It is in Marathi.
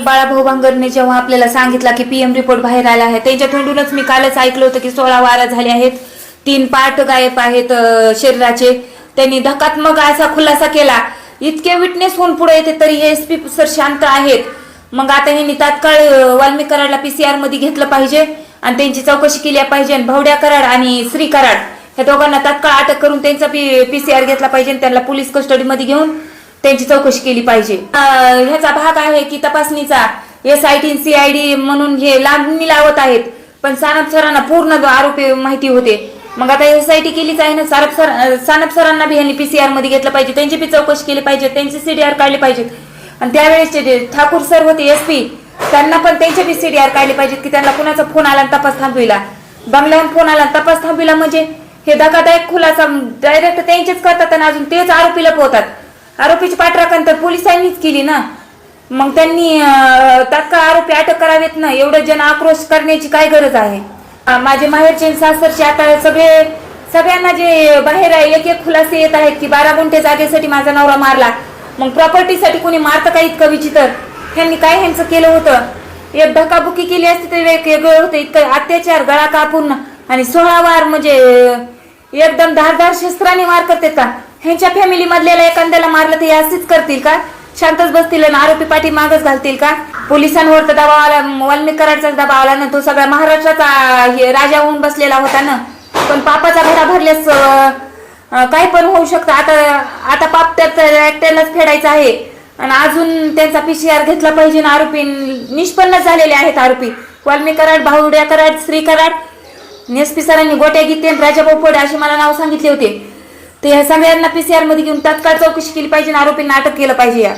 बाळाभाऊ भांगरने जेव्हा आपल्याला सांगितलं की पीएम रिपोर्ट बाहेर आला आहे, त्यांच्या तोंडूनच मी कालच ऐकलं होतं की 16 वारा झाले आहेत, 3 पार्ट गायब आहेत शरीराचे. त्यांनी धक्कात्मक असा खुलासा केला. इतके विटनेस होऊन पुढे येते तरी एसपी सर शांत आहेत. मग आता ह्यांनी तात्काळ वाल्मिक कराडला पीसीआर मध्ये घेतलं पाहिजे आणि त्यांची चौकशी केली पाहिजे. भावड्या कराड आणि श्री कराड या दोघांना तात्काळ अटक करून त्यांचा पीसीआर घेतला पाहिजे. त्यांना पोलीस कस्टडीमध्ये घेऊन त्यांची चौकशी केली पाहिजे. ह्याचा भाग आहे की तपासणीचा SIT CID म्हणून हे लांबणी लावत आहेत, पण सानप सरांना पूर्ण आरोपी माहिती होते. मग आता SIT केलीच आहे ना. सानप सरांना बी ह्यांनी पीसीआर मध्ये घेतलं पाहिजे, त्यांची बी चौकशी केली पाहिजे, त्यांचे CDR काढले पाहिजेत. आणि त्यावेळेसचे जे ठाकूर सर होते SP, त्यांना पण त्यांचे बी CDR काढले पाहिजेत की त्यांना कुणाचा फोन आला तपास थांबविला, बंगल्याहून फोन आला तपास थांबविला. म्हणजे हे धक्कादायक खुलासा डायरेक्ट त्यांचेच करतात आणि अजून तेच आरोपी लपवतात. आरोपीची पाठराखण तर पोलिसांनीच केली ना. मग त्यांनी तात्काळ आरोपी अटक करावेत ना. एवढं जन आक्रोश करण्याची काय गरज आहे. माझे माहेरचे सासरचे आता सगळ्यांना जे बाहेर एक एक खुलासे येत आहेत की 12 गुंठे जागेसाठी माझा नवरा मारला. मग प्रॉपर्टीसाठी कोणी मारतं का इतकं विचित्र. ह्यांनी काय ह्यांचं केलं होतं. एक धक्काबुक्की केली असती तरी एक वेगळं होतं. इतकं अत्याचार, गळा कापून आणि 16 वार म्हणजे एकदम धारदार शस्त्राने मार करतात का. ह्यांच्या फॅमिली मधल्याला एखाद्याला मारलं तर असेच करतील का. शांतच बसतील आणि आरोपी पाठी मागच घालतील का. पोलिसांवर तर दबाव आला, वाल्मिक कराडचा दबाव आला ना. तो सगळ्या महाराष्ट्राचा राजा होऊन बसलेला होता ना. पण पापाचा घडा भरल्यास काही पण होऊ शकतं. आता पाप त्यालाच फेडायचं आहे आणि अजून त्यांचा पीसीआर घेतला पाहिजे. आरोपी निष्पन्न झालेले आहेत. आरोपी वाल्मिक कराड, भावड्या कराड, श्री कराड. SP सरांनी गोट्या गीते, राजाभाऊ फोडे अशी मला नाव सांगितले होते. ते ह्या सगळ्यांना पीसीआर मध्ये घेऊन तात्काळ चौकशी केली पाहिजे आणि आरोपींना अटक केलं पाहिजे.